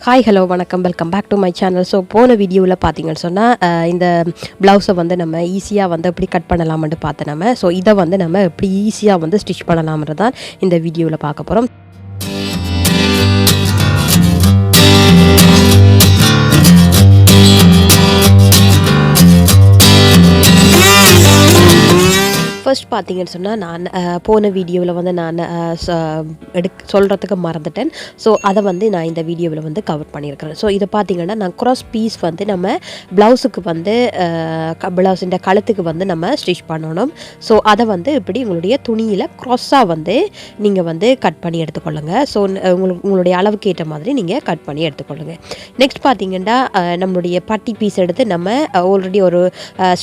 Hi hello வணக்கம் welcome back to my channel. So போன வீடியோவில் பார்த்தீங்கன்னு சொன்னால் இந்த ப்ளவுஸை வந்து நம்ம ஈஸியாக வந்து எப்படி கட் பண்ணலாம்னு பார்த்தோம் நம்ம. ஸோ இதை வந்து நம்ம எப்படி ஈஸியாக வந்து ஸ்டிச் பண்ணலாம்ன்றது தான் இந்த வீடியோவில் பார்க்க போகிறோம். ஃபர்ஸ்ட் பார்த்தீங்கன்னு சொன்னால் நான் போன வீடியோவில் வந்து நான் சொல்கிறதுக்கு மறந்துட்டேன். ஸோ அதை வந்து நான் இந்த வீடியோவில் வந்து கவர் பண்ணியிருக்கிறேன். ஸோ இதை பார்த்தீங்கன்னா நான் க்ராஸ் பீஸ் வந்து நம்ம ப்ளவுஸுக்கு வந்து ப்ளவுஸின் கழுத்துக்கு வந்து நம்ம ஸ்டிச் பண்ணணும். ஸோ அதை வந்து இப்படி உங்களுடைய துணியில் க்ராஸாக வந்து நீங்கள் வந்து கட் பண்ணி எடுத்துக்கொள்ளுங்க. ஸோ உங்களுடைய அளவுக்கு ஏற்ற மாதிரி நீங்கள் கட் பண்ணி எடுத்துக்கொள்ளுங்க. நெக்ஸ்ட் பார்த்தீங்கன்னா நம்மளுடைய பட்டி பீஸ் எடுத்து நம்ம ஆல்ரெடி ஒரு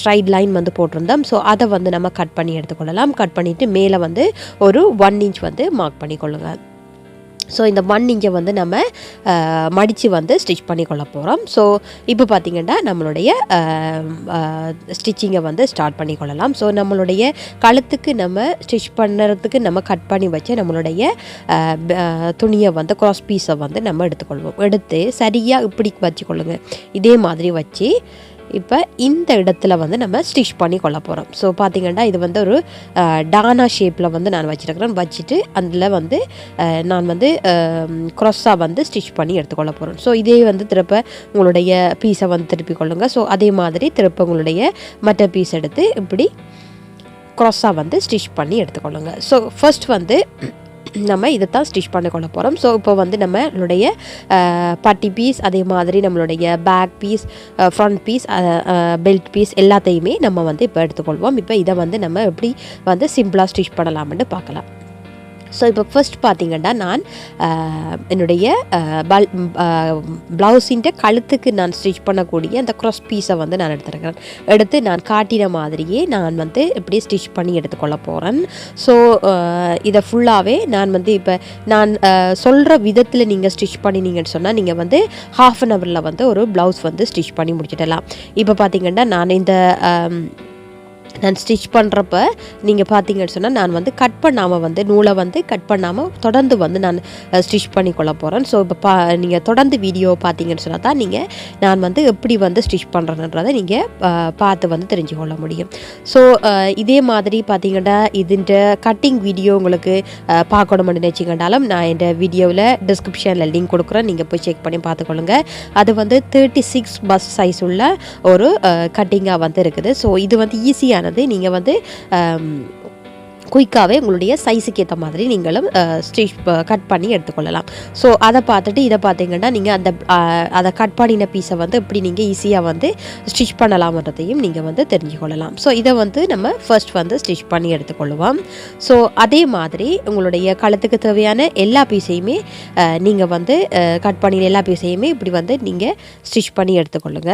ஸ்ட்ரைட் லைன் வந்து போட்டிருந்தோம். ஸோ அதை வந்து நம்ம கட் பண்ணி எடுத்துக்கொள்ளலாம். கட் பண்ணிவிட்டு மேலே வந்து ஒரு 1 இன்ச் வந்து மார்க் பண்ணிக்கொள்ளுங்க. ஸோ இந்த 1 இன்ச்சை வந்து நம்ம மடித்து வந்து ஸ்டிச் பண்ணிக்கொள்ள போகிறோம். ஸோ இப்போ பார்த்திங்கன்னா நம்மளுடைய ஸ்டிச்சிங்கை வந்து ஸ்டார்ட் பண்ணிக்கொள்ளலாம். ஸோ நம்மளுடைய கழுத்துக்கு நம்ம ஸ்டிச் பண்ணுறதுக்கு நம்ம கட் பண்ணி வச்சு நம்மளுடைய துணியை வந்து க்ராஸ் பீஸை வந்து நம்ம எடுத்துக்கொள்வோம். எடுத்து சரியாக இப்படி வச்சுக்கொள்ளுங்க. இதே மாதிரி வச்சு இப்போ இந்த இடத்துல வந்து நம்ம ஸ்டிச் பண்ணி கொள்ள போகிறோம். ஸோ பார்த்திங்கன்னா இது வந்து ஒரு டானா ஷேப்பில் வந்து நான் வச்சுருக்கிறேன். வச்சுட்டு அதில் வந்து நான் வந்து க்ராஸாக வந்து ஸ்டிச் பண்ணி எடுத்துக்கொள்ள போகிறேன். ஸோ இதே வந்து திருப்ப உங்களுடைய பீஸை வந்து திருப்பி கொள்ளுங்கள். ஸோ அதே மாதிரி திருப்ப உங்களுடைய மற்ற பீஸ் எடுத்து இப்படி க்ராஸாக வந்து ஸ்டிச் பண்ணி எடுத்துக்கொள்ளுங்க. ஸோ ஃபர்ஸ்ட் வந்து நம்ம இதை தான் ஸ்டிச் பண்ண கொள்ள போகிறோம். ஸோ இப்போ வந்து நம்மளுடைய பட்டி பீஸ், அதே மாதிரி நம்மளுடைய back piece, front piece, belt piece எல்லாத்தையுமே நம்ம வந்து இப்போ எடுத்துக்கொள்வோம். இப்போ இதை வந்து நம்ம எப்படி வந்து சிம்பிளாக ஸ்டிச் பண்ணலாம்னு பார்க்கலாம். ஸோ இப்போ ஃபர்ஸ்ட் பார்த்திங்கன்னா நான் என்னுடைய ப்ளவுஸின் கழுத்துக்கு நான் ஸ்டிச் பண்ணக்கூடிய அந்த க்ராஸ் பீஸை வந்து நான் எடுத்துருக்கிறேன். எடுத்து நான் காட்டின மாதிரியே நான் வந்து இப்படி ஸ்டிச் பண்ணி எடுத்துக்கொள்ள போகிறேன். ஸோ இதை ஃபுல்லாகவே நான் வந்து இப்போ நான் சொல்கிற விதத்தில் நீங்கள் ஸ்டிச் பண்ணினீங்கன்னு சொன்னால் நீங்கள் வந்து 1/2 an hour வந்து ஒரு ப்ளவுஸ் வந்து ஸ்டிச் பண்ணி முடிச்சிடலாம். இப்போ பார்த்திங்கன்னா நான் ஸ்டிச் பண்ணுறப்ப நீங்கள் பார்த்தீங்கன்னு சொன்னால் நான் வந்து கட் பண்ணாமல் வந்து நூலை வந்து கட் பண்ணாமல் தொடர்ந்து வந்து நான் ஸ்டிச் பண்ணி கொள்ள போகிறேன். ஸோ இப்போ நீங்கள் தொடர்ந்து வீடியோ பார்த்தீங்கன்னு சொன்னால் தான் நான் வந்து எப்படி வந்து ஸ்டிச் பண்ணுறேன்றதை நீங்கள் பார்த்து வந்து தெரிஞ்சு கொள்ள முடியும். ஸோ இதே மாதிரி பார்த்தீங்கன்னா இதுன்ற கட்டிங் வீடியோ உங்களுக்கு பார்க்கணும்னு நினச்சிங்கன்னாலும் நான் இந்த வீடியோவில் டிஸ்கிரிப்ஷனில் லிங்க் கொடுக்குறேன். நீங்கள் போய் செக் பண்ணி பார்த்துக்கொள்ளுங்க. அது வந்து 36 பஸ் சைஸ் உள்ள ஒரு கட்டிங்காக வந்து இருக்குது. ஸோ இது வந்து ஈஸியான நீங்கள் வந்து குயிக்காகவே உங்களுடைய சைஸுக்கு ஏற்ற மாதிரி நீங்களும் ஸ்டிச் கட் பண்ணி எடுத்துக்கொள்ளலாம். ஸோ அதை பார்த்துட்டு இதை பார்த்தீங்கன்னா நீங்கள் அதை கட் பண்ணின பீஸை வந்து இப்படி நீங்கள் ஈஸியாக வந்து ஸ்டிச் பண்ணலாம்ன்றதையும் நீங்கள் வந்து தெரிஞ்சுக்கொள்ளலாம். ஸோ இதை வந்து நம்ம ஃபர்ஸ்ட் வந்து ஸ்டிச் பண்ணி எடுத்துக்கொள்ளுவோம். ஸோ அதே மாதிரி உங்களுடைய கழுத்துக்கு தேவையான எல்லா பீஸையுமே நீங்கள் வந்து கட் பண்ணின எல்லா பீஸையுமே இப்படி வந்து நீங்கள் ஸ்டிச் பண்ணி எடுத்துக்கொள்ளுங்க.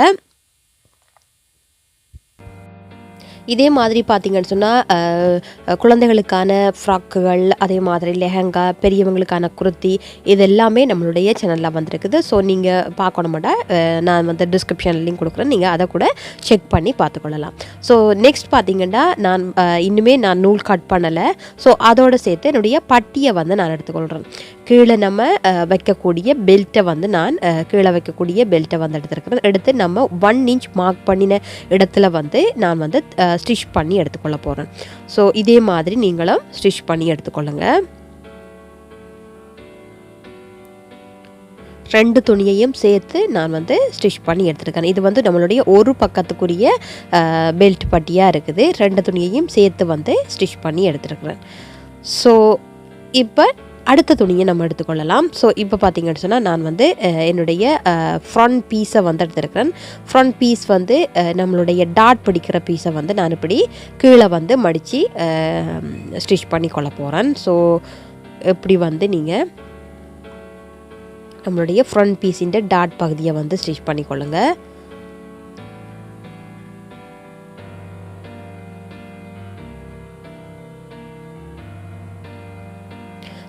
இதே மாதிரி பார்த்திங்கன்னு சொன்னால் குழந்தைகளுக்கான ஃப்ராக்குகள், அதே மாதிரி லெஹங்கா, பெரியவங்களுக்கான குர்த்தி, இது எல்லாமே நம்மளுடைய சேனலில் வந்துருக்குது. ஸோ நீங்கள் பார்க்கணுமாட்டா நான் வந்து டிஸ்கிரிப்ஷனில் லிங்க் கொடுக்குறேன். நீங்கள் அதை கூட செக் பண்ணி பார்த்துக்கொள்ளலாம். ஸோ நெக்ஸ்ட் பார்த்திங்கன்னா நான் இன்னுமே நான் நூல் கட் பண்ணலை. ஸோ அதோடு சேர்த்து என்னுடைய பட்டியை வந்து நான் எடுத்துக்கொள்கிறேன். கீழே நம்ம வைக்கக்கூடிய பெல்ட்டை வந்து நான் கீழே வைக்கக்கூடிய பெல்ட்டை வந்து எடுத்துருக்கிறேன். எடுத்து நம்ம 1 இன்ச் மார்க் பண்ணின இடத்துல வந்து நான் வந்து ஸ்டிச் பண்ணி எடுத்துக்கொள்ள போகிறேன். ஸோ இதே மாதிரி நீங்களும் ஸ்டிச் பண்ணி எடுத்துக்கொள்ளுங்க. 2 துணியையும் சேர்த்து நான் வந்து ஸ்டிச் பண்ணி எடுத்துருக்கேன். இது வந்து நம்மளுடைய ஒரு பக்கத்துக்குரிய பெல்ட் பட்டியாக இருக்குது. 2 துணியையும் சேர்த்து வந்து ஸ்டிச் பண்ணி எடுத்துருக்கிறேன். ஸோ இப்போ அடுத்த துணியை நம்ம எடுத்துக்கொள்ளலாம். ஸோ இப்போ பார்த்தீங்கன்னு சொன்னால் நான் வந்து என்னுடைய ஃப்ரண்ட் பீஸை வந்து எடுத்துருக்கிறேன். ஃப்ரண்ட் பீஸ் வந்து நம்மளுடைய டாட் பிடிக்கிற பீஸை வந்து நான் இப்படி கீழே வந்து மடித்து ஸ்டிச் பண்ணி கொள்ள போகிறேன். ஸோ எப்படி வந்து நீங்கள் நம்மளுடைய ஃப்ரண்ட் பீஸின் டாட் பகுதியை வந்து ஸ்டிச் பண்ணிக்கொள்ளுங்க.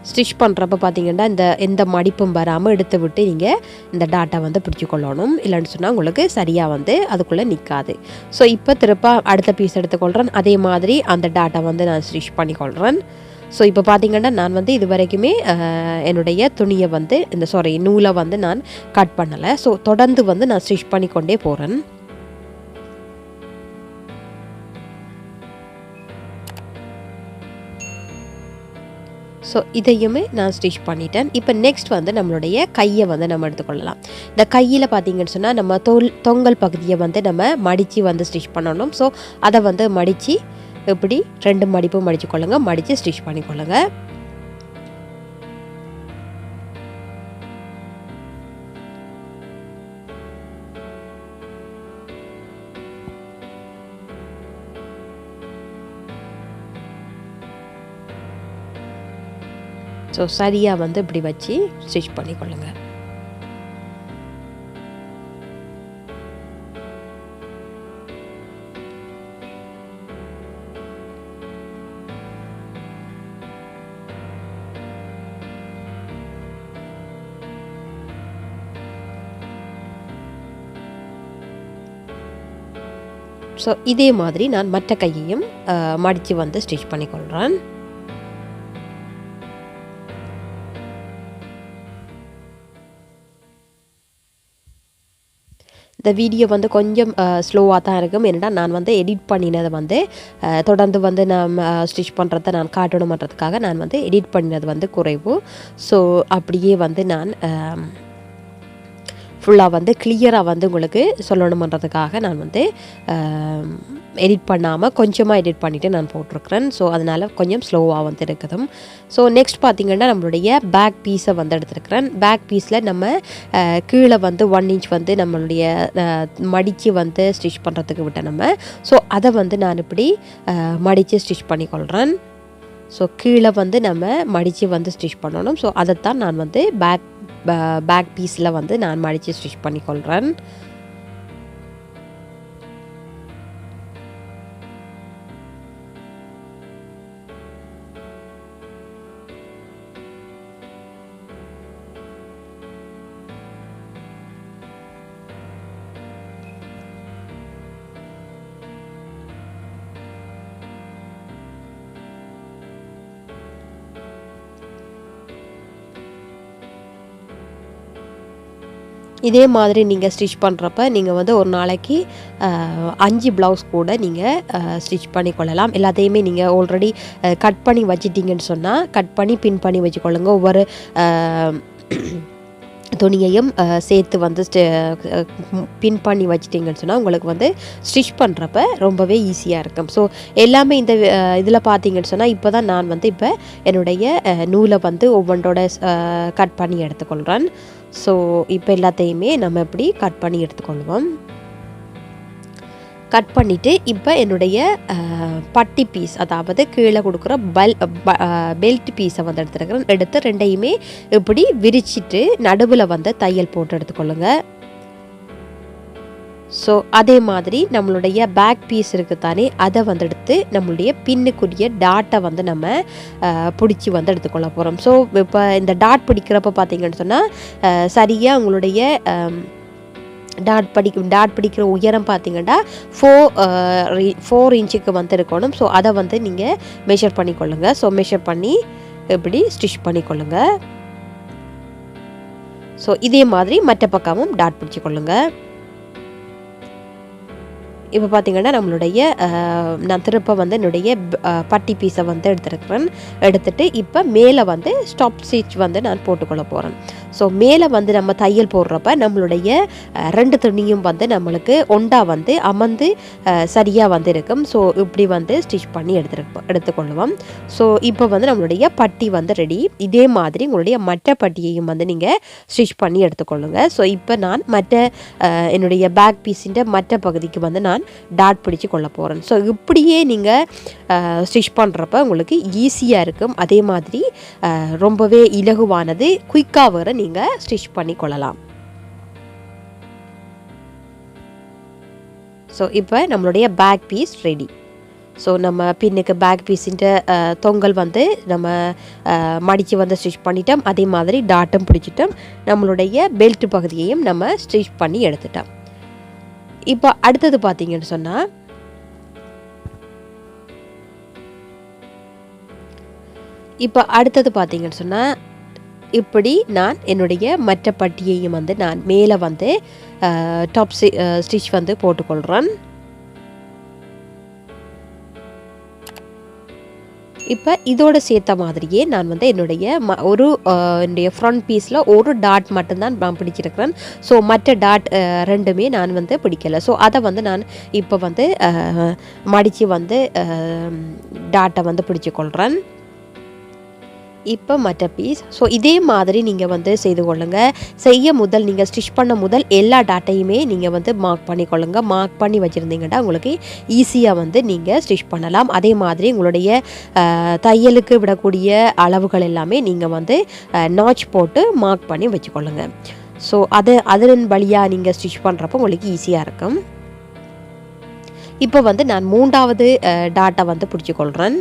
ஸ்டிச் பண்ணுறப்ப பார்த்தீங்கன்னா எந்த மடிப்பும் வராமல் எடுத்து விட்டு நீங்கள் இந்த டாட்டா வந்து பிடிச்சி கொள்ளணும். இல்லைன்னு சொன்னால் உங்களுக்கு சரியாக வந்து அதுக்குள்ளே நிற்காது. ஸோ இப்போ திருப்ப அடுத்த பீஸ் எடுத்துக்கொள்கிறேன். அதே மாதிரி அந்த டாட்டா வந்து நான் ஸ்டிச் பண்ணிக்கொள்கிறேன். ஸோ இப்போ பார்த்தீங்கன்னா நான் வந்து இது வரைக்குமே என்னுடைய துணியை வந்து நூலை வந்து நான் கட் பண்ணலை. ஸோ தொடர்ந்து வந்து நான் ஸ்டிச் பண்ணிக்கொண்டே போகிறேன். ஸோ இதையுமே நான் ஸ்டிச் பண்ணிட்டேன். இப்போ நெக்ஸ்ட் வந்து நம்மளுடைய கையை வந்து நம்ம எடுத்துக்கொள்ளலாம். இந்த கையில் பார்த்தீங்கன்னு சொன்னால் நம்ம தொங்கல் பகுதியை வந்து நம்ம மடித்து வந்து ஸ்டிச் பண்ணணும். ஸோ அதை வந்து மடித்து இப்படி 2 மடிப்பு மடிச்சுக்கொள்ளுங்க, மடித்து ஸ்டிச் பண்ணிக்கொள்ளுங்க. ஸோ சரியாக வந்து இப்படி வச்சு ஸ்டிச் பண்ணிக்கொள்ளுங்க. ஸோ இதே மாதிரி நான் மற்ற கையையும் மடித்து வந்து ஸ்டிச் பண்ணிக்கொள்கிறேன். இந்த வீடியோ வந்து கொஞ்சம் ஸ்லோவாக தான் இருக்கும். ஏன்னா நான் வந்து எடிட் பண்ணினதை வந்து தொடர்ந்து வந்து நான் ஸ்டிச் பண்ணுறத நான் காட்டணுமன்றதுக்காக நான் வந்து எடிட் பண்ணினது வந்து குறைவு. ஸோ அப்படியே வந்து நான் ஃபுல்லாக வந்து கிளியராக வந்து உங்களுக்கு சொல்லணுமன்றதுக்காக நான் வந்து எடிட் பண்ணாமல் கொஞ்சமாக எடிட் பண்ணிவிட்டு நான் போட்டிருக்கிறேன். ஸோ அதனால் கொஞ்சம் ஸ்லோவாக வந்து இருக்குது. ஸோ நெக்ஸ்ட் பார்த்திங்கன்னா நம்மளுடைய பேக் பீஸை வந்து எடுத்துருக்கிறேன். பேக் பீஸில் நம்ம கீழே வந்து 1 இன்ச் வந்து நம்மளுடைய மடித்து வந்து ஸ்டிச் பண்ணுறதுக்கு விட்ட நம்ம. ஸோ அதை வந்து நான் இப்படி மடித்து ஸ்டிச் பண்ணிக்கொள்கிறேன். ஸோ கீழே வந்து நம்ம மடித்து வந்து ஸ்டிச் பண்ணணும். ஸோ அதைத்தான் நான் வந்து பேக் பீஸில் வந்து நான் மடித்து ஸ்டிச் பண்ணிக்கொள்கிறேன். இதே மாதிரி நீங்கள் ஸ்டிச் பண்ணுறப்ப நீங்கள் வந்து ஒரு நாளைக்கு 5 ப்ளவுஸ் கூட நீங்கள் ஸ்டிச் பண்ணிக்கொள்ளலாம். எல்லாத்தையுமே நீங்கள் ஆல்ரெடி கட் பண்ணி வச்சிட்டிங்கன்னு சொன்னால் கட் பண்ணி பின் பண்ணி வச்சுக்கொள்ளுங்க. ஒவ்வொரு துணியையும் சேர்த்து வந்து பின் பண்ணி வச்சிட்டிங்கன்னு சொன்னால் உங்களுக்கு வந்து ஸ்டிச் பண்ணுறப்ப ரொம்பவே ஈஸியாக இருக்கும். ஸோ எல்லாமே இந்த இதில் பார்த்தீங்கன்னு சொன்னால் இப்போ தான் நான் வந்து இப்போ என்னுடைய நூலை வந்து ஒவ்வொன்றோட கட் பண்ணி எடுத்துக்கொள்கிறேன். ஸோ இப்போ எல்லாத்தையுமே நம்ம இப்படி கட் பண்ணி எடுத்துக்கொள்வோம். கட் பண்ணிவிட்டு இப்போ என்னுடைய பட்டி பீஸ், அதாவது கீழே கொடுக்குற பெல்ட் பீஸை வந்து எடுத்துருக்கிறேன். எடுத்து 2யுமே இப்படி விரிச்சிட்டு நடுவில் வந்து தையல் போட்டு எடுத்துக்கொள்ளுங்க. ஸோ அதே மாதிரி நம்மளுடைய பேக் பீஸ் இருக்குது தானே, அதை வந்து எடுத்து நம்மளுடைய பின்னுக்குரிய டாட்டை வந்து நம்ம பிடிச்சி வந்து எடுத்துக்கொள்ள போகிறோம். ஸோ இப்போ இந்த டாட் பிடிக்கிறப்ப பார்த்தீங்கன்னு சொன்னால் சரியாக உங்களுடைய டாட் பிடிக்கிற உயரம் பார்த்தீங்கன்னா 4 இன்ச்சுக்கு வந்து இருக்கணும். ஸோ அதை வந்து நீங்கள் மெஷர் பண்ணிக்கொள்ளுங்க. ஸோ மெஷர் பண்ணி இப்படி ஸ்டிச் பண்ணிக்கொள்ளுங்க. ஸோ இதே மாதிரி மற்ற பக்கமும் டாட் பிடிச்சிக்கொள்ளுங்க. இப்போ பார்த்தீங்கன்னா நம்மளுடைய நான் திருப்ப வந்து என்னுடைய பட்டி பீஸை வந்து எடுத்துருக்கிறேன். எடுத்துகிட்டு இப்போ மேலே வந்து ஸ்டாப் ஸ்டிச் வந்து நான் போட்டுக்கொள்ள போகிறேன். ஸோ மேலே வந்து நம்ம தையல் போடுறப்ப நம்மளுடைய 2 துணியும் வந்து நம்மளுக்கு ஒண்டா வந்து அமர்ந்து சரியாக வந்து இருக்கும். ஸோ இப்படி வந்து ஸ்டிச் பண்ணி எடுத்துக்கொள்ளுவோம். ஸோ இப்போ வந்து நம்மளுடைய பட்டி வந்து ரெடி. இதே மாதிரி உங்களுடைய மற்ற பட்டியையும் வந்து நீங்கள் ஸ்டிச் பண்ணி எடுத்துக்கொள்ளுங்க. ஸோ இப்போ நான் என்னுடைய பேக் பீஸின் மற்ற பகுதிக்கு வந்து நான் டாட் பிடிச்சு கொள்ள போகிறேன். ஸோ இப்படியே நீங்கள் ஸ்டிச் பண்ணுறப்ப உங்களுக்கு ஈஸியாக இருக்கும். அதே மாதிரி ரொம்பவே இலகுவானது, குயிக்காக வர நீங்கள் ஸ்டிச் பண்ணி கொள்ளலாம். ஸோ இப்போ நம்மளுடைய பேக் பீஸ் ரெடி. ஸோ நம்ம பின்னுக்கு பேக் பீஸின் தொங்கல் வந்து நம்ம மடித்து வந்து ஸ்டிச் பண்ணிட்டோம். அதே மாதிரி டாட்டும் பிடிச்சிட்டோம். நம்மளுடைய பெல்ட் பகுதியையும் நம்ம ஸ்டிச் பண்ணி எடுத்துட்டோம். இப்போ அடுத்தது பார்த்தீங்கன்னு சொன்னால் இப்போ அடுத்தது பார்த்தீங்கன்னு சொன்னால் இப்படி நான் என்னுடைய மற்ற பட்டியையும் வந்து நான் மேலே வந்து டாப் ஸ்டிச் வந்து போட்டுக்கொள்கிறேன். இப்போ இதோட சேர்த்த மாதிரியே நான் வந்து என்னுடைய என்னுடைய ஃப்ரண்ட் பீஸில் ஒரு டாட் மட்டும்தான் நான் பிடிச்சிருக்கிறேன். ஸோ மற்ற டாட் ரெண்டுமே நான் வந்து பிடிக்கலை. ஸோ அதை வந்து நான் இப்போ வந்து மடித்து வந்து டாட்டை வந்து பிடிச்சிக்கொள்கிறேன். இப்போ மற்ற பீஸ். ஸோ இதே மாதிரி நீங்கள் வந்து செய்து கொள்ளுங்கள். நீங்கள் ஸ்டிச் பண்ண முதல் எல்லா டாட்டையுமே நீங்கள் வந்து மார்க் பண்ணிக்கொள்ளுங்க. மார்க் பண்ணி வச்சுருந்தீங்கன்னா உங்களுக்கு ஈஸியாக வந்து நீங்கள் ஸ்டிச் பண்ணலாம். அதே மாதிரி உங்களுடைய தையலுக்கு விடக்கூடிய அளவுகள் எல்லாமே நீங்கள் வந்து நாச் போட்டு மார்க் பண்ணி வச்சுக்கொள்ளுங்க. ஸோ அதன் வழியாக நீங்கள் ஸ்டிச் பண்ணுறப்போ உங்களுக்கு ஈஸியாக இருக்கும். இப்போ வந்து நான் 3வது டாட்டை வந்து பிடிச்சிக்கொள்கிறேன்.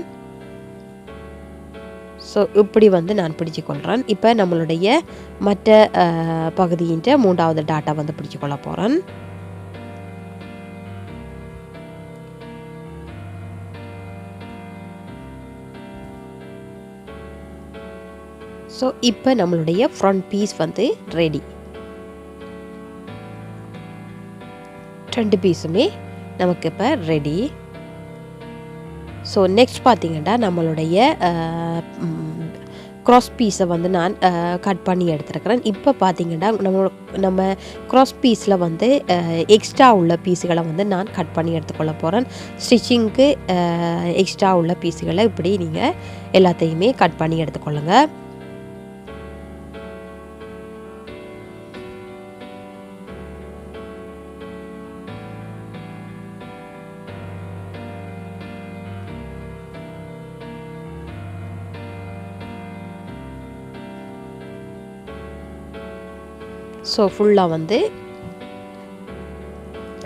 ஸோ இப்படி வந்து நான் பிடிச்சிக்கொள்கிறேன். இப்போ நம்மளுடைய மற்ற பகுதியின் 3வது டாட்டா வந்து பிடிச்சிக்கொள்ள போகிறேன். ஸோ இப்போ நம்மளுடைய ஃப்ரண்ட் பீஸ் வந்து ரெடி. 2 பீஸுமே நமக்கு இப்போ ரெடி. ஸோ நெக்ஸ்ட் பார்த்திங்கன்னா நம்மளுடைய க்ராஸ் பீஸை வந்து நான் கட் பண்ணி எடுத்துருக்கிறேன். இப்போ பார்த்திங்கன்னா நம்ம க்ராஸ் பீஸில் வந்து எக்ஸ்ட்ரா உள்ள பீஸுகளை வந்து நான் கட் பண்ணி எடுத்துக்கொள்ள போகிறேன். ஸ்டிச்சிங்க்கு எக்ஸ்ட்ரா உள்ள பீஸுகளை இப்படி நீங்கள் எல்லாத்தையுமே கட் பண்ணி எடுத்துக்கொள்ளுங்கள். ஸோ ஃபுல்லாக வந்து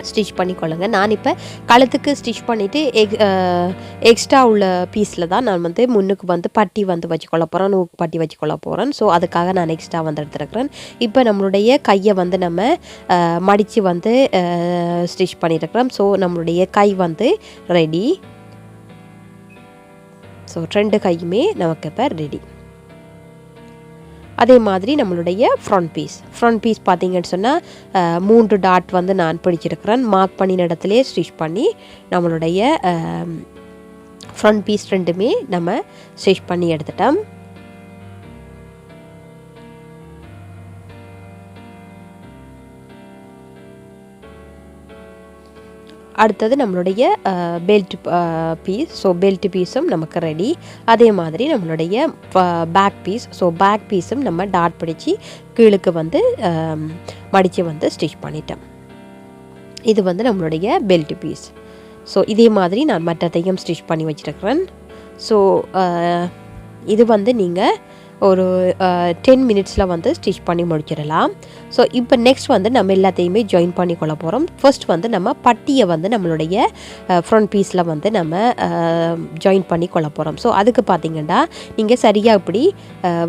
ஸ்டிச் பண்ணிக்கொள்ளுங்க. நான் இப்போ கழுத்துக்கு ஸ்டிச் பண்ணிவிட்டு எக்ஸ்ட்ரா உள்ள பீஸில் தான் நான் வந்து முன்னுக்கு வந்து பட்டி வந்து வச்சுக்கொள்ள போகிறேன், நூக்கு பட்டி வச்சுக்கொள்ள போகிறேன். ஸோ அதுக்காக நான் எக்ஸ்ட்ரா வந்து எடுத்துருக்கிறேன். இப்போ நம்மளுடைய கையை வந்து நம்ம மடித்து வந்து ஸ்டிச் பண்ணியிருக்கிறோம். ஸோ நம்மளுடைய கை வந்து ரெடி. ஸோ 2 கையுமே நமக்கு இப்போ ரெடி. அதே மாதிரி நம்மளுடைய ஃப்ரண்ட் பீஸ் பார்த்தீங்கன்னு சொன்னால் 3 டாட் வந்து நான் பிடிச்சிருக்கிறேன். மார்க் பண்ணின இடத்துலே ஸ்டிச் பண்ணி நம்மளுடைய ஃப்ரண்ட் பீஸ் 2மே நம்ம ஸ்டிச் பண்ணி எடுத்துட்டோம். அடுத்தது நம்மளுடைய பெல்ட் பீஸ். ஸோ பெல்ட் பீஸும் நமக்கு ரெடி. அதே மாதிரி நம்மளுடைய பேக் பீஸ். ஸோ பேக் பீஸும் நம்ம டாட் பிடிச்சி கீழுக்கு வந்து மடித்து வந்து ஸ்டிச் பண்ணிட்டோம். இது வந்து நம்மளுடைய பெல்ட் பீஸ். ஸோ இதே மாதிரி நான் மற்றதையும் ஸ்டிச் பண்ணி வச்சுருக்கிறேன். ஸோ இது வந்து நீங்கள் ஒரு 10 மினிட்ஸில் வந்து ஸ்டிச் பண்ணி முடிச்சிடலாம். ஸோ இப்போ நெக்ஸ்ட் வந்து நம்ம எல்லாத்தையுமே ஜாயின் பண்ணி கொள்ள போகிறோம். ஃபர்ஸ்ட் வந்து நம்ம பட்டியை வந்து நம்மளுடைய ஃப்ரண்ட் பீஸில் வந்து நம்ம ஜாயின் பண்ணி கொள்ள போகிறோம். ஸோ அதுக்கு பார்த்திங்கன்னா நீங்கள் சரியாக இப்படி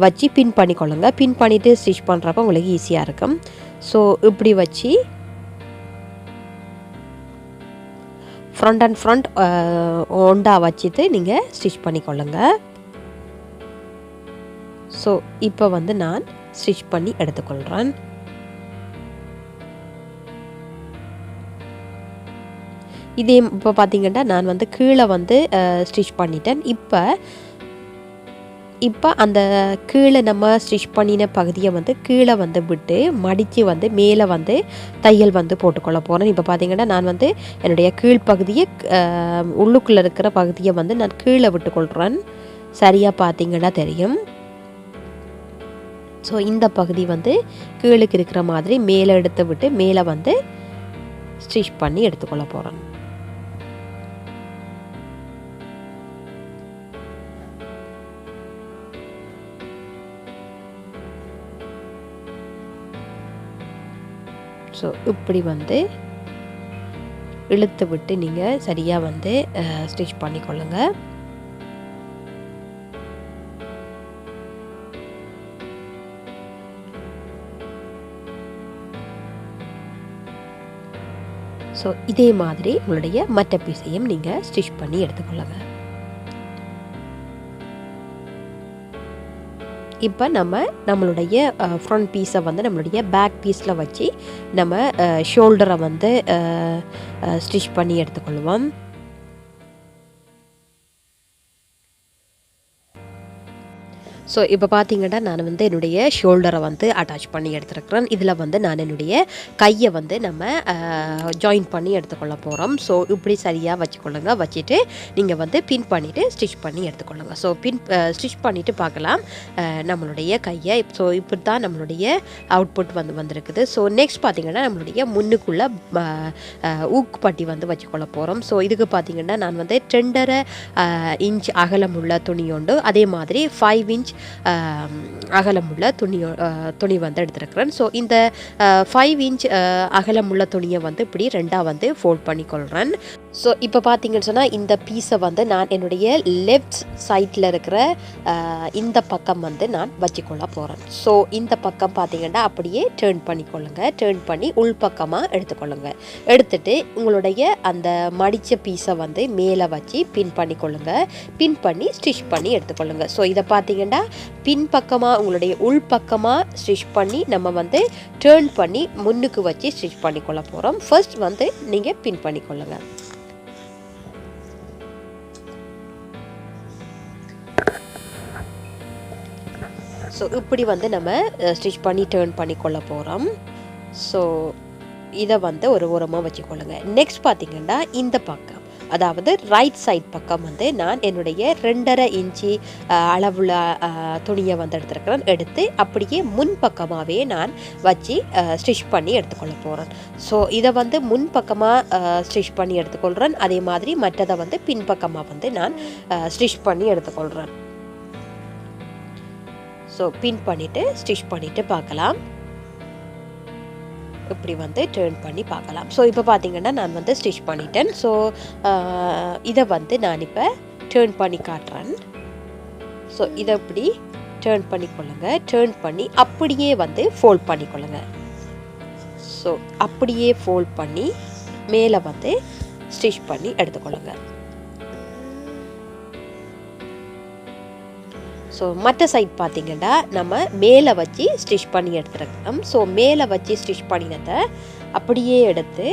வச்சு பின் பண்ணிக்கொள்ளுங்க. பின் பண்ணிவிட்டு ஸ்டிச் பண்ணுறப்ப உங்களுக்கு ஈஸியாக இருக்கும். ஸோ இப்படி வச்சு ஃப்ரண்ட் அண்ட் ஃப்ரண்ட் ஒண்டா வச்சுட்டு நீங்கள் ஸ்டிச் பண்ணிக்கொள்ளுங்க. ஸோ இப்போ வந்து நான் ஸ்டிச் பண்ணி எடுத்துக்கொள்கிறேன். இதே இப்போ பார்த்தீங்கன்னா நான் வந்து கீழே வந்து ஸ்டிச் பண்ணிட்டேன். இப்போ அந்த கீழே நம்ம ஸ்டிச் பண்ணின பகுதியை வந்து கீழே வந்து விட்டு மடித்து வந்து மேலே வந்து தையல் வந்து போட்டுக்கொள்ள போகிறேன். இப்போ பார்த்தீங்கன்னா நான் வந்து என்னுடைய கீழ்ப்பகுதியை உள்ளுக்குள்ளே இருக்கிற பகுதியை வந்து நான் கீழே விட்டுக்கொள்கிறேன். சரியாக பார்த்தீங்கன்னா தெரியும். ஸோ இந்த பகுதி வந்து கீழுக்கு இருக்கிற மாதிரி மேலே எடுத்து விட்டு மேலே வந்து ஸ்டிச் பண்ணி எடுத்துக்கொள்ள போகிறேன். ஸோ இப்படி வந்து இழுத்து விட்டு நீங்கள் சரியாக வந்து ஸ்டிச் பண்ணிக்கொள்ளுங்க. ஸோ இதே மாதிரி உங்களுடைய மற்ற பீஸையும் நீங்கள் ஸ்டிச் பண்ணி எடுத்துக்கொள்ளுங்க. இப்போ நம்மளுடைய ஃப்ரண்ட் பீஸை வந்து நம்மளுடைய பேக் பீஸில் வச்சு நம்ம ஷோல்டரை வந்து ஸ்டிச் பண்ணி எடுத்துக்கொள்வோம். ஸோ இப்போ பார்த்தீங்கன்னா நான் வந்து என்னுடைய ஷோல்டரை வந்து அட்டாச் பண்ணி எடுத்துருக்கிறேன். இதில் வந்து நான் என்னுடைய கையை வந்து நம்ம ஜாயின் பண்ணி எடுத்துக்கொள்ள போகிறோம். ஸோ இப்படி சரியாக வச்சுக்கொள்ளுங்க. வச்சுட்டு நீங்கள் வந்து பின் பண்ணிவிட்டு ஸ்டிச் பண்ணி எடுத்துக்கொள்ளுங்க. ஸோ ஸ்டிச் பண்ணிவிட்டு பார்க்கலாம் நம்மளுடைய கையை. ஸோ இப்படி தான் நம்மளுடைய அவுட்புட் வந்திருக்குது. ஸோ நெக்ஸ்ட் பார்த்தீங்கன்னா நம்மளுடைய முன்னுக்குள்ளே ஊக்கு பட்டி வந்து வச்சுக்கொள்ள போகிறோம். ஸோ இதுக்கு பார்த்தீங்கன்னா நான் வந்து 2.5 இன்ச் அகலமுள்ள துணி உண்டு. அதே மாதிரி 5 இன்ச் அகலமுள்ள துணி வந்து எடுத்துருக்கிறேன். ஸோ இந்த 5 இன்ச் அகலமுள்ள துணியை வந்து இப்படி ரெண்டாக வந்து ஃபோல்ட் பண்ணிக்கொள்கிறேன். ஸோ இப்போ பார்த்தீங்கன்னு சொன்னால் இந்த பீஸை வந்து நான் என்னுடைய லெஃப்ட் சைடில் இருக்கிற இந்த பக்கம் வந்து நான் வச்சுக்கொள்ள போகிறேன். ஸோ இந்த பக்கம் பார்த்தீங்கன்னா அப்படியே டேர்ன் பண்ணிக்கொள்ளுங்க. டேர்ன் பண்ணி உள்பக்கமாக எடுத்துக்கொள்ளுங்க. எடுத்துட்டு உங்களுடைய அந்த மடித்த பீஸை வந்து மேலே வச்சு பின் பண்ணிக்கொள்ளுங்க. பின் பண்ணி ஸ்டிச் பண்ணி எடுத்துக்கொள்ளுங்க. ஸோ இதை பார்த்தீங்கன்னா பின்பக்கமாக உங்களுடைய உள்பக்கமாக ஸ்டிச் பண்ணி நம்ம வந்து டேர்ன் பண்ணி முன்னுக்கு வச்சு ஸ்டிச் பண்ணிக்கொள்ள போகிறோம். ஃபர்ஸ்ட் வந்து நீங்கள் பின் பண்ணிக்கொள்ளுங்க. ஸோ இப்படி வந்து நம்ம ஸ்டிச் பண்ணி டேர்ன் பண்ணிக்கொள்ள போகிறோம். ஸோ இதை வந்து ஒரு ஓரமாக வச்சுக்கொள்ளுங்க. நெக்ஸ்ட் பார்த்தீங்கன்னா இந்த பக்கம், அதாவது ரைட் சைட் பக்கம் வந்து நான் என்னுடைய 2.5 இன்ச்சு அளவுள்ள துணியை வந்து எடுத்துருக்கிறேன். எடுத்து அப்படியே முன்பக்கமாகவே நான் வச்சு ஸ்டிச் பண்ணி எடுத்துக்கொள்ள போகிறேன். ஸோ இதை வந்து முன்பக்கமாக ஸ்டிச் பண்ணி எடுத்துக்கொள்கிறேன். அதே மாதிரி மற்றதை வந்து பின்பக்கமாக வந்து நான் ஸ்டிச் பண்ணி எடுத்துக்கொள்கிறேன். ஸோ பின் பண்ணிவிட்டு ஸ்டிச் பண்ணிவிட்டு பார்க்கலாம். இப்படி வந்து டேர்ன் பண்ணி பார்க்கலாம். ஸோ இப்போ பார்த்தீங்கன்னா நான் வந்து ஸ்டிச் பண்ணிட்டேன். ஸோ இதை வந்து நான் இப்போ டேர்ன் பண்ணி காட்டுறேன். ஸோ இதை இப்படி டேர்ன் பண்ணிக்கொள்ளுங்க. டேர்ன் பண்ணி அப்படியே வந்து ஃபோல்ட் பண்ணிக்கொள்ளுங்க. ஸோ அப்படியே ஃபோல்ட் பண்ணி மேலே வந்து ஸ்டிச் பண்ணி எடுத்துக்கொள்ளுங்க. ஸோ மற்ற சைட் பார்த்தீங்கன்னா நம்ம மேலே வச்சு ஸ்டிச் பண்ணி எடுத்துருக்கோம். ஸோ மேலே வச்சு ஸ்டிச் பண்ணினதை அப்படியே எடுத்து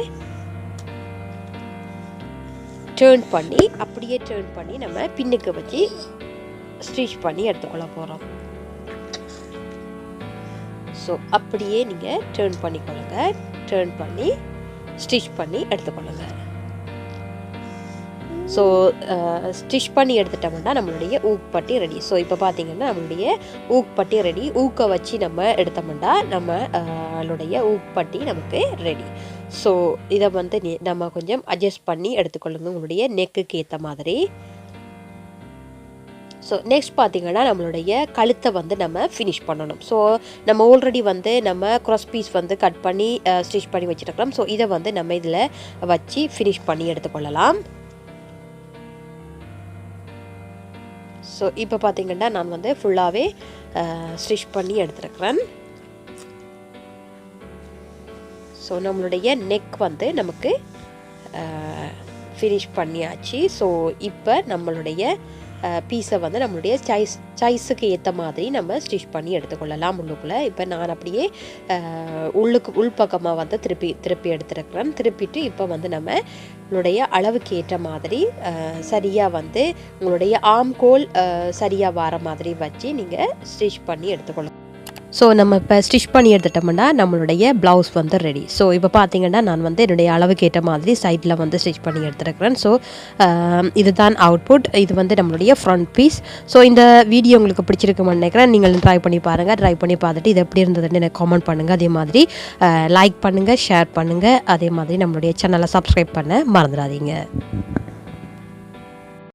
டேர்ன் பண்ணி அப்படியே டேர்ன் பண்ணி நம்ம பின்னுக்கு வச்சு ஸ்டிச் பண்ணி எடுத்துக்கொள்ள போகிறோம். ஸோ அப்படியே நீங்கள் டேர்ன் பண்ணிக்கொள்ளுங்க. டேர்ன் பண்ணி ஸ்டிச் பண்ணி எடுத்துக்கொள்ளுங்க. ஸோ ஸ்டிச் பண்ணி எடுத்துட்டோம்னா நம்மளுடைய ஊக்குப்பட்டி ரெடி. ஸோ இப்போ பார்த்தீங்கன்னா நம்மளுடைய ஊக்குப்பட்டி ரெடி. ஊக்கை வச்சு நம்ம எடுத்தோம்னா நம்மளுடைய ஊக்குப்பட்டி நமக்கு ரெடி. ஸோ இதை வந்து நம்ம கொஞ்சம் அட்ஜஸ்ட் பண்ணி எடுத்துக்கொள்ளுங்க உங்களுடைய நெக்குக்கு ஏற்ற மாதிரி. ஸோ நெக்ஸ்ட் பார்த்தீங்கன்னா நம்மளுடைய கழுத்தை வந்து நம்ம ஃபினிஷ் பண்ணணும். ஸோ நம்ம ஆல்ரெடி வந்து நம்ம க்ராஸ் பீஸ் வந்து கட் பண்ணி ஸ்டிச் பண்ணி வச்சுருக்கலாம். ஸோ இதை வந்து நம்ம இதில் வச்சு ஃபினிஷ் பண்ணி எடுத்துக்கொள்ளலாம். ஸோ இப்போ பார்த்தீங்கன்னா நான் வந்து ஃபுல்லாகவே ஸ்டிச் பண்ணி எடுத்துருக்கிறேன். ஸோ நம்மளுடைய நெக் வந்து நமக்கு ஃபினிஷ் பண்ணியாச்சு. ஸோ இப்போ நம்மளுடைய பீஸை வந்து நம்மளுடைய சைஸுக்கு ஏற்ற மாதிரி நம்ம ஸ்டிச் பண்ணி எடுத்துக்கொள்ளலாம் உள்ளுக்குள்ளே. இப்போ நான் அப்படியே உள்பக்கமாக வந்து திருப்பி எடுத்துருக்கிறேன். திருப்பிட்டு இப்போ வந்து நம்மளுடைய அளவுக்கு ஏற்ற மாதிரி சரியாக வந்து உங்களுடைய ஆம்கோல் சரியாக வர மாதிரி வச்சு நீங்கள் ஸ்டிச் பண்ணி எடுத்துக்கொள்ளலாம். ஸோ நம்ம இப்போ ஸ்டிச் பண்ணி எடுத்துட்டோம்னா நம்மளுடைய ப்ளவுஸ் வந்து ரெடி. ஸோ இப்போ பார்த்தீங்கன்னா நான் வந்து என்னுடைய அளவுக்கு ஏற்ற மாதிரி சைடில் வந்து ஸ்டிச் பண்ணி எடுத்துருக்கிறேன். ஸோ இதுதான் அவுட்புட். இது வந்து நம்மளுடைய ஃப்ரண்ட் பீஸ். ஸோ இந்த வீடியோ உங்களுக்கு பிடிச்சிருக்குன்னு நினைக்கிறேன். நீங்கள் ட்ரை பண்ணி பாருங்கள். ட்ரை பண்ணி பார்த்துட்டு இது எப்படி இருந்ததுன்னு எனக்கு காமெண்ட் பண்ணுங்கள். அதே மாதிரி லைக் பண்ணுங்கள், ஷேர் பண்ணுங்கள். அதே மாதிரி நம்மளுடைய சேனலை சப்ஸ்கிரைப் பண்ண மறந்துடாதீங்க.